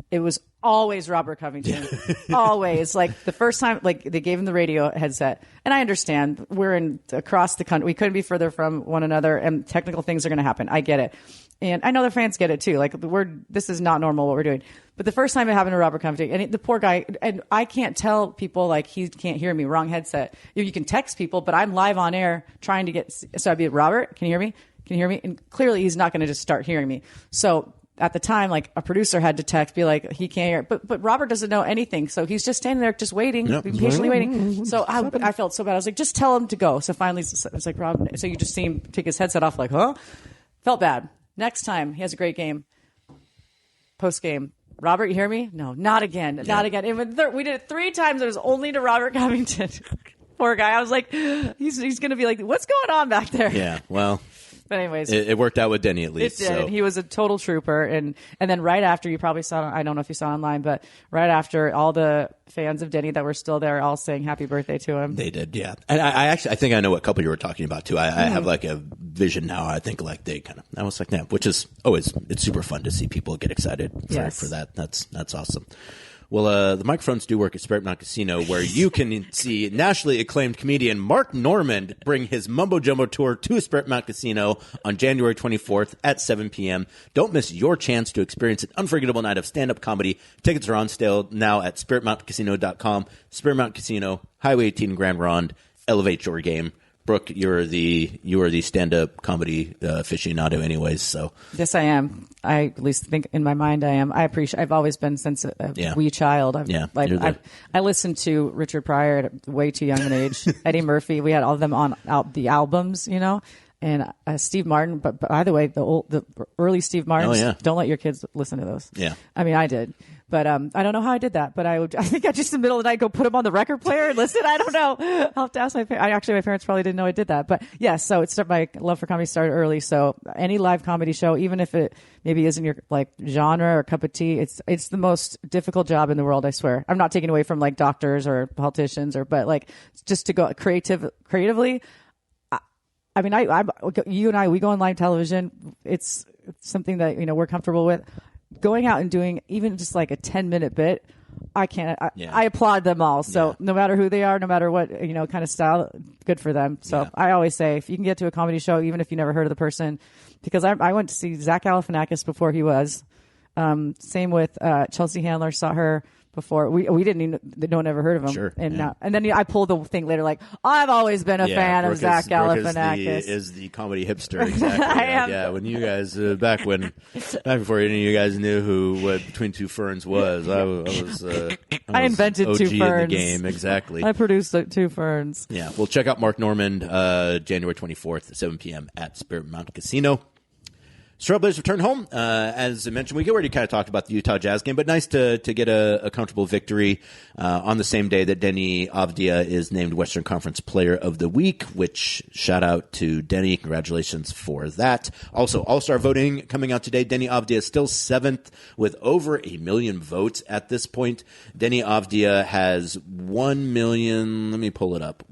It was always Robert Covington. Always. Like the first time, like they gave him the radio headset. And I understand we're across the country. We couldn't be further from one another, and technical things are going to happen. I get it. And I know the fans get it too. Like this is not normal what we're doing. But the first time it happened to Robert Covington, and the poor guy, and I can't tell people like he can't hear me, wrong headset. You can text people, but I'm live on air trying to get, so I'd be, Robert, can you hear me? Can you hear me? And clearly he's not going to just start hearing me. So at the time, like a producer had to text, be like, he can't hear. But Robert doesn't know anything. So he's just standing there, just waiting, patiently waiting. So I felt so bad. I was like, just tell him to go. So finally, it's like, Rob, so you just see him take his headset off, like, huh? Felt bad. Next time, he has a great game. Post game. Robert, you hear me? No, not again. Yeah. Not again. We did it 3 times. It was only to Robert Covington. Poor guy. I was like, he's going to be like, what's going on back there? Yeah, well. But anyways, it worked out with Deni at least. It did. So. He was a total trooper, and then right after, you probably saw, I don't know if you saw online, but right after, all the fans of Deni that were still there all saying happy birthday to him. They did, yeah. And I think I know what couple you were talking about too. I have like a vision now. I think like they kind of, I was like, yeah, which is always, it's super fun to see people get excited for that. That's awesome. Well, the microphones do work at Spirit Mountain Casino, where you can see nationally acclaimed comedian Mark Normand bring his Mumbo Jumbo tour to Spirit Mountain Casino on January 24th at 7 p.m. Don't miss your chance to experience an unforgettable night of stand-up comedy. Tickets are on sale now at spiritmountaincasino.com. Spirit Mountain Casino, Highway 18 Grand Ronde. Elevate your game. Brooke, you are the stand-up comedy aficionado anyways, so. Yes, I am. I at least think in my mind I am. I've always been since a wee child. I listened to Richard Pryor at way too young an age. Eddie Murphy, we had all of them on the albums, and Steve Martin. But by the way, the early Steve Martins, don't let your kids listen to those. Yeah. I mean, I did. But I don't know how I did that. But I think I just in the middle of the night go put them on the record player and listen. I don't know. I'll have to ask my parents. My parents probably didn't know I did that. But yes, so my love for comedy started early. So any live comedy show, even if it maybe isn't your like genre or cup of tea, it's the most difficult job in the world. I swear. I'm not taking away from like doctors or politicians but like just to go creatively. I mean, you and I, we go on live television. It's something that we're comfortable with. Going out and doing even just like a 10-minute bit, I can't. I applaud them all. So no matter who they are, no matter what kind of style, good for them. So I always say, if you can get to a comedy show, even if you never heard of the person, because I went to see Zach Galifianakis before he was. Same with Chelsea Handler. Saw her before. We didn't even, no one ever heard of him. Sure. And then I pulled the thing later, like, I've always been a fan of Zach Galifianakis. Is the comedy hipster, exactly. I am. Yeah, when you guys, back before any of you guys knew who what Between Two Ferns was, I invented OG Two Ferns. in the game, exactly. I produced Two Ferns. Yeah, well, check out Mark Normand, January 24th at 7 p.m. at Spirit Mountain Casino. Trailblazers return home. As I mentioned, we already kind of talked about the Utah Jazz game, but nice to get a comfortable victory on the same day that Deni Avdija is named Western Conference Player of the Week, which shout out to Deni. Congratulations for that. Also, All-Star voting coming out today. Deni Avdija is still 7th with over 1 million votes at this point. Deni Avdija has 1 million, let me pull it up,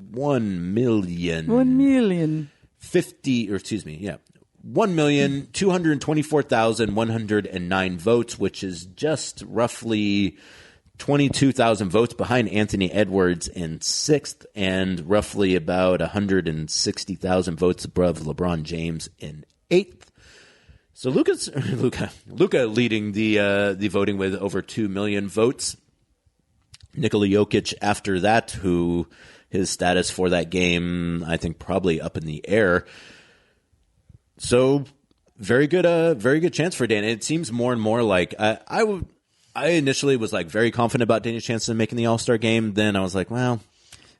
1,224,109 votes, which is just roughly 22,000 votes behind Anthony Edwards in 6th and roughly about 160,000 votes above LeBron James in 8th. So Luka leading the voting with over 2 million votes. Nikola Jokic after that, who his status for that game, I think probably up in the air. So very good chance for Dan. It seems more and more like I initially was like very confident about Dani's chances of making the All-Star game. Then I was like, well,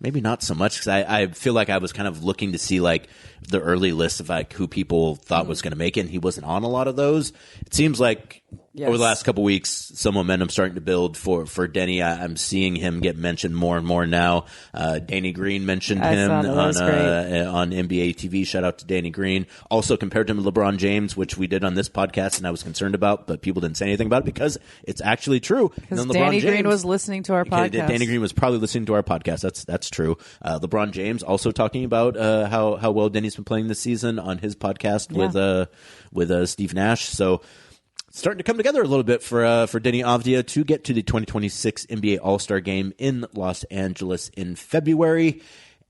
maybe not so much, because I feel like I was kind of looking to see like the early list of like who people thought was going to make it, and he wasn't on a lot of those. It seems like Yes. Over the last couple weeks, some momentum starting to build for Deni. I'm seeing him get mentioned more and more now. Danny Green mentioned him on NBA TV. Shout out to Danny Green. Also compared him to LeBron James, which we did on this podcast, and I was concerned about, but people didn't say anything about it because it's actually true. Because Danny Green was listening to our podcast. Danny Green was probably listening to our podcast. That's true. LeBron James also talking about how well Denny's been playing this season on his podcast with Steve Nash. So starting to come together a little bit for Deni Avdija to get to the 2026 NBA All-Star Game in Los Angeles in February.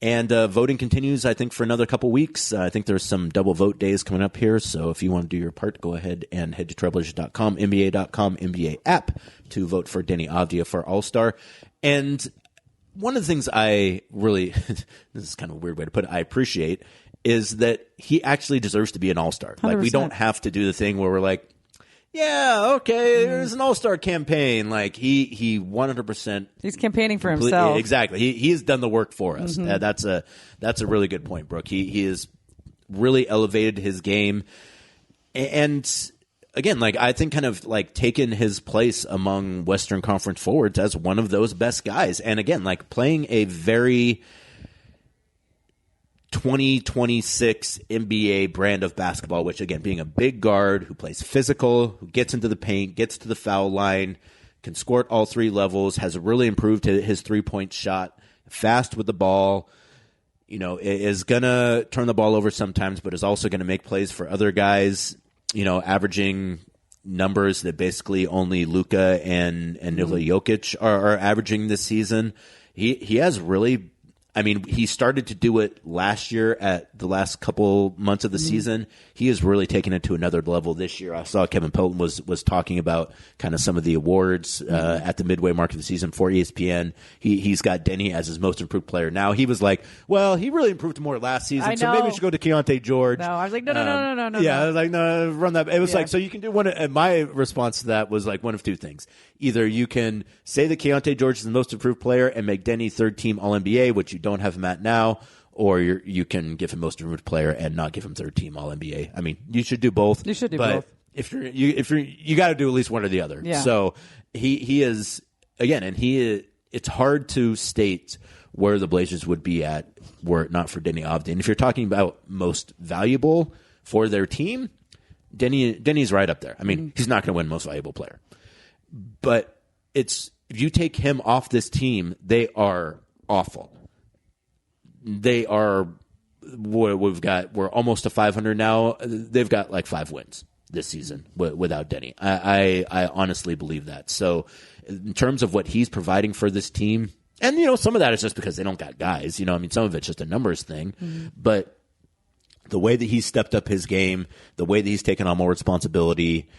And voting continues, I think, for another couple weeks. I think there's some double vote days coming up here. So if you want to do your part, go ahead and head to trailblazers.com, NBA.com, NBA app to vote for Deni Avdija for All-Star. And one of the things I really, this is kind of a weird way to put it, I appreciate, is that he actually deserves to be an All-Star. 100%. Like, we don't have to do the thing where we're like, yeah, okay, there's an All-Star campaign. Like, he 100%. He's campaigning for himself. Exactly. He has done the work for us. That's a really good point, Brooke. He has really elevated his game. And again, like, I think kind of like taken his place among Western Conference forwards as one of those best guys. And again, like, playing a very 2026 NBA brand of basketball, which again, being a big guard who plays physical, who gets into the paint, gets to the foul line, can score at all three levels, has really improved his 3-point shot, fast with the ball, is going to turn the ball over sometimes, but is also going to make plays for other guys, averaging numbers that basically only Luka and Nikola Jokic are averaging this season. He has really, I mean, he started to do it last year at the last couple months of the season. He has really taken it to another level this year. I saw Kevin Pelton was talking about kind of some of the awards at the midway mark of the season for ESPN. He's got Deni as his most improved player. Now, he was like, well, he really improved more last season, so maybe we should go to Keontae George. No, I was like, no. Yeah, I was like, no, run that. It was like, so you can do one. And my response to that was like one of two things. Either you can say that Keontae George is the most improved player and make Deni third-team All-NBA, which you don't have him at now, or you can give him most improved player and not give him third-team All-NBA. I mean, you should do both. You should do both. If you got to do at least one or the other. Yeah. So he is, again, and it's hard to state where the Blazers would be at were it not for Deni Avdija. And if you're talking about most valuable for their team, Denny's right up there. I mean, he's not going to win most valuable player. But if you take him off this team, they are awful. They are we're almost to 500 now. They've got like 5 wins this season without Deni. I honestly believe that. So in terms of what he's providing for this team, and some of that is just because they don't got guys. Some of it's just a numbers thing. But the way that he's stepped up his game, the way that he's taken on more responsibility,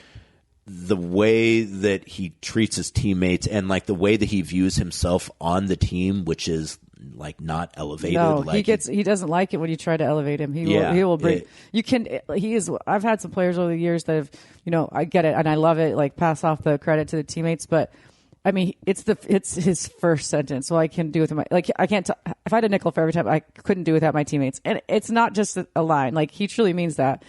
the way that he treats his teammates, and like the way that he views himself on the team, which is like not elevated. No, like he doesn't like it when you try to elevate him. He will bring. I've had some players over the years that have, I get it and I love it. Like, pass off the credit to the teammates, but I mean, it's his first sentence. So I can do with him. Like, I can't. If I had a nickel for every time, I couldn't do without my teammates. And it's not just a line. Like, he truly means that.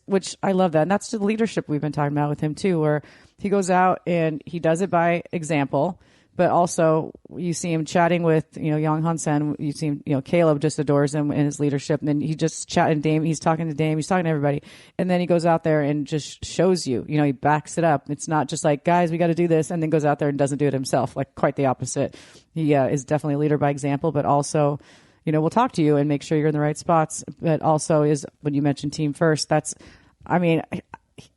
Which I love that, and that's the leadership we've been talking about with him too, where he goes out and he does it by example. But also, you see him chatting with, Young Hansen. You see him, Caleb just adores him and his leadership. And then he just chatting Dame. He's talking to Dame. He's talking to everybody. And then he goes out there and just shows you. He backs it up. It's not just like, guys, we got to do this, and then goes out there and doesn't do it himself. Like, quite the opposite. He is definitely a leader by example, but also, we'll talk to you and make sure you're in the right spots. But also is, when you mentioned team first,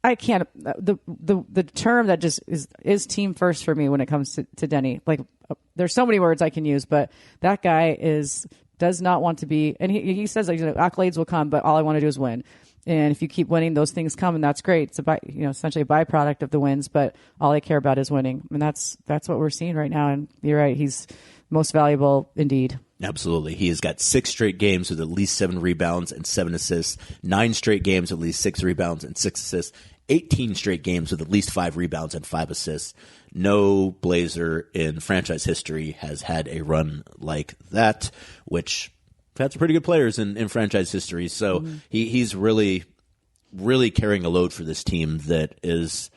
I can't. The term that just is team first for me when it comes to Deni. Like, there's so many words I can use, but that guy does not want to be. And he says, like, accolades will come, but all I want to do is win. And if you keep winning, those things come, and that's great. It's essentially a byproduct of the wins, but all I care about is winning, and that's what we're seeing right now. And you're right, he's most valuable indeed. Absolutely. He has got 6 straight games with at least 7 rebounds and 7 assists, 9 straight games with at least 6 rebounds and 6 assists, 18 straight games with at least 5 rebounds and 5 assists. No Blazer in franchise history has had a run like that, which had some pretty good players in franchise history. So he's really, really carrying a load for this team that is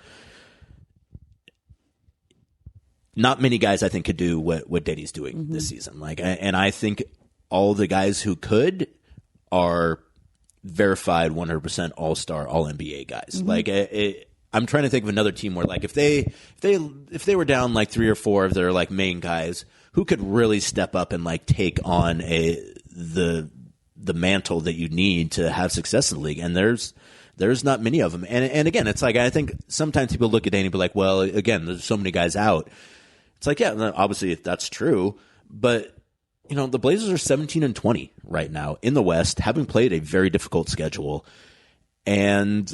not many guys I think could do what Deni's doing this season. And I think all the guys who could are verified 100% all-star, all-NBA guys. I'm trying to think of another team where if they were down 3 or 4 of their main guys who could really step up and take on the mantle that you need to have success in the league. And there's not many of them. And again, it's I think sometimes people look at Deni and be like, well, again, there's so many guys out. It's yeah, obviously that's true, but the Blazers are 17-20 right now in the West, having played a very difficult schedule, and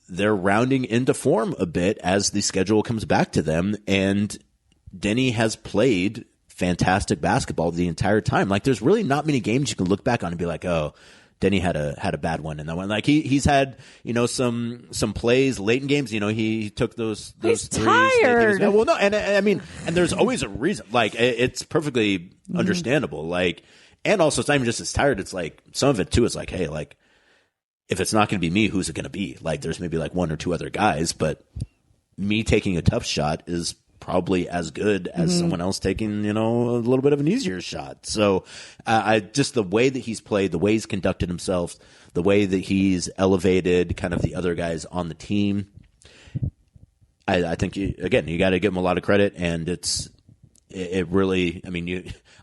they're rounding into form a bit as the schedule comes back to them. And Deni has played fantastic basketball the entire time. There's really not many games you can look back on and be like, oh, Deni had a bad one in that one. He's had some plays late in games. He took those he's threes. Tired. Well, no, and I mean, and there's always a reason. It's perfectly understandable. And also it's not even just as tired. It's some of it too is hey, if it's not going to be me, who's it going to be? There's maybe 1 or 2 other guys, but me taking a tough shot is probably as good as someone else taking, a little bit of an easier shot. So I just the way that he's played, the way he's conducted himself, the way that he's elevated kind of the other guys on the team, I think, you got to give him a lot of credit. And it really,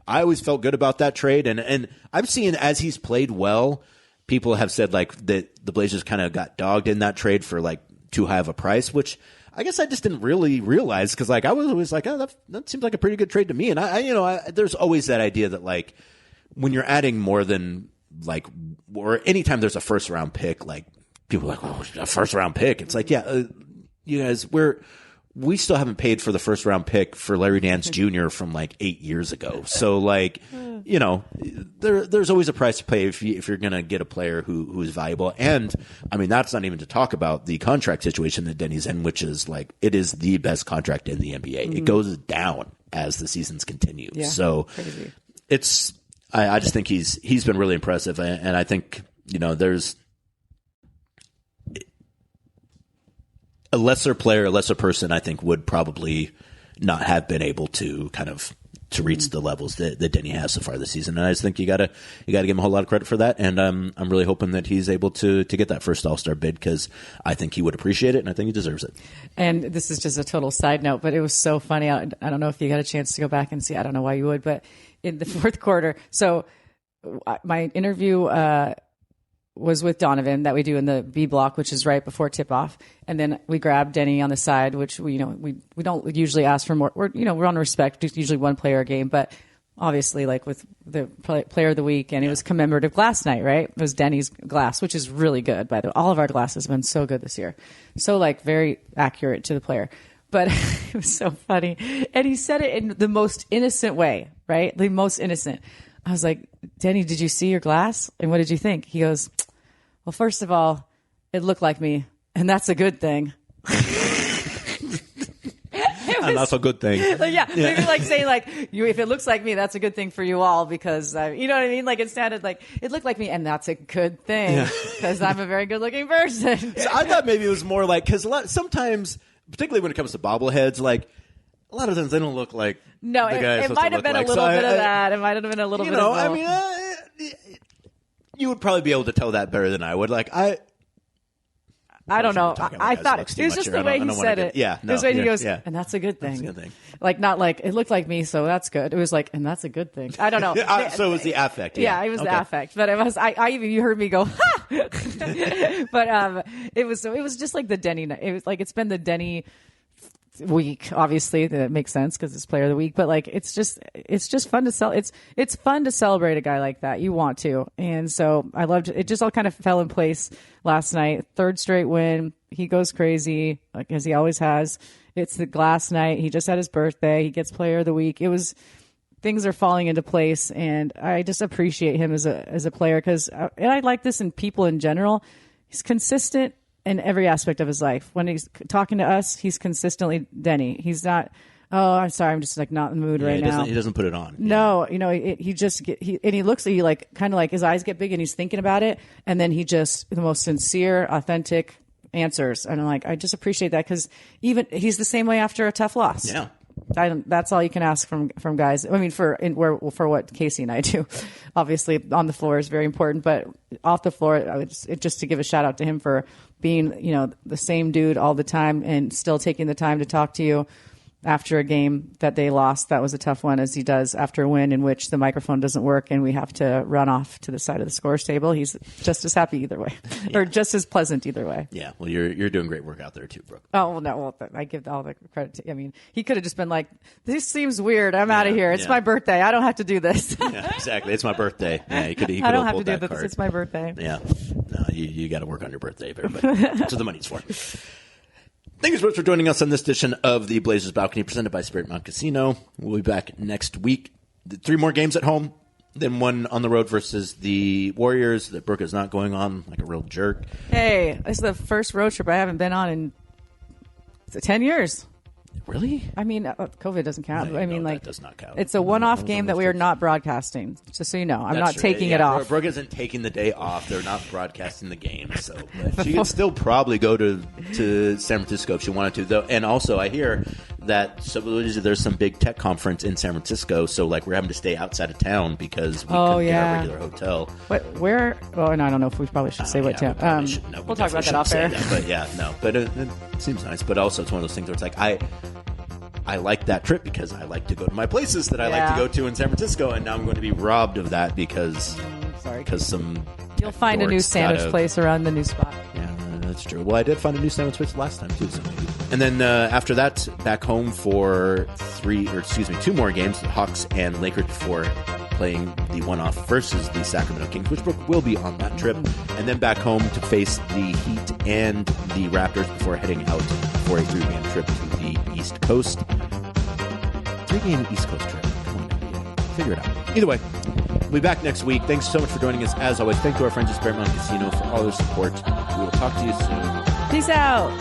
I always felt good about that trade. And I've seen as he's played well, people have said that the Blazers kind of got dogged in that trade for too high of a price, which I guess I just didn't really realize because I was always oh, that seems like a pretty good trade to me. And I there's always that idea that when you're adding more than or anytime there's a first round pick, people are oh, a first round pick. It's yeah, you guys, we still haven't paid for the first round pick for Larry Nance Jr. from 8 years ago. So there's always a price to pay if you're going to get a player who is valuable. And that's not even to talk about the contract situation that Deni's in, which is it is the best contract in the NBA. It goes down as the seasons continue. Yeah, so crazy. I just think he's been really impressive. And I think, there's a lesser player, a lesser person, I think, would probably not have been able to kind of to reach the levels that Deni has so far this season. And I just think you gotta give him a whole lot of credit for that. And I'm really hoping that he's able to get that first All-Star bid because I think he would appreciate it and I think he deserves it. And this is just a total side note, but it was so funny. I don't know if you got a chance to go back and see. I don't know why you would, but in the fourth quarter, so my interview was with Donovan that we do in the B block, which is right before tip off. And then we grabbed Deni on the side, which we don't usually ask for more. We're on respect, just usually one player a game, but obviously with the player of the week and it was commemorative glass night, right? It was Deni's glass, which is really good, by the way. All of our glasses have been so good this year. So very accurate to the player. But it was so funny. And he said it in the most innocent way, right? The most innocent. I was like, Deni, did you see your glass? And what did you think? He goes, well, first of all, it looked like me, and that's a good thing. And that's a good thing. Maybe saying if it looks like me, that's a good thing for you all because you know what I mean. It sounded it looked like me, and that's a good thing because I'm a very good-looking person. So I thought maybe it was more because sometimes, particularly when it comes to bobbleheads, a lot of times they don't look like no. The guy it might have been a little bit of that. It might have been a little bit. You would probably be able to tell that better than I would. I don't know. I thought it was just the way he said it. Yeah, no. It was the way he goes, and that's a good thing. That's a good thing. Not it looked like me, so that's good. It was and that's a good thing. I don't know. So it was the affect. Yeah, it was the affect. But it was. I even you heard me go, ha! But it was just like the Deni. It was it's been the Deni week, obviously that makes sense because it's player of the week, but it's just fun to sell. It's fun to celebrate a guy like that. You want to, and so I loved it. It just all kind of fell in place last night. Third straight win. He goes crazy as he always has. It's the glass night. He just had his birthday. He gets player of the week. Things are falling into place, and I just appreciate him as a player because and I like this in people in general. He's consistent in every aspect of his life. When he's talking to us, he's consistently Deni. He's not, oh, I'm sorry, I'm just not in the mood right now. He doesn't put it on. No, he just he looks at you kind of his eyes get big and he's thinking about it, and then he just the most sincere, authentic answers. And I'm I just appreciate that because even he's the same way after a tough loss. Yeah. That's all you can ask from guys. I mean, for what Casey and I do, obviously on the floor is very important, but off the floor, I would just to give a shout out to him for being, the same dude all the time and still taking the time to talk to you after a game that they lost. That was a tough one, as he does after a win in which the microphone doesn't work and we have to run off to the side of the scores table. He's just as happy either way, or just as pleasant either way. Yeah, well, you're doing great work out there too, Brooke. Oh, well, no, well, I give all the credit to. I mean, he could have just been like, "This seems weird. I'm out of here. It's my birthday. I don't have to do this." Yeah, exactly. It's my birthday. Yeah, he could I don't have to do this. Card. It's my birthday. Yeah, no, you got to work on your birthday, everybody. That's what the money's for. Thank you so much for joining us on this edition of the Blazers Balcony, presented by Spirit Mountain Casino. We'll be back next week. 3 more games at home, then 1 on the road versus the Warriors that Brooke is not going on like a real jerk. Hey, this is the first road trip I haven't been on in 10 years. Really? I mean, COVID doesn't count. No, I mean, that does not count. It's a one-off game that we are not broadcasting. Just so you know, I'm not taking it off. Brooke isn't taking the day off. They're not broadcasting the game, so she could still probably go to San Francisco if she wanted to. Though, and also I hear that there's some big tech conference in San Francisco, so like we're having to stay outside of town because we couldn't get a regular hotel. What? Where? Oh, and I don't know if we probably should say what town. We'll talk about that off air. But it seems nice. But also, it's one of those things where it's like I like that trip because I like to go to my places that I like to go to in San Francisco, and now I'm going to be robbed of that because you'll find a new sandwich place around the new spot. Yeah, that's true. Well, I did find a new sandwich place last time too, so maybe. And then after that, back home for 2 more games, the Hawks and Lakers before playing the one-off versus the Sacramento Kings, which Brooke will be on that trip, and then back home to face the Heat and the Raptors before heading out for a 3-game trip to the East Coast. 3-game East Coast trip. Come on, NBA. Figure it out. Either way, we'll be back next week. Thanks so much for joining us. As always, thank you to our friends at Spirit Mountain Casino for all their support. We will talk to you soon. Peace out.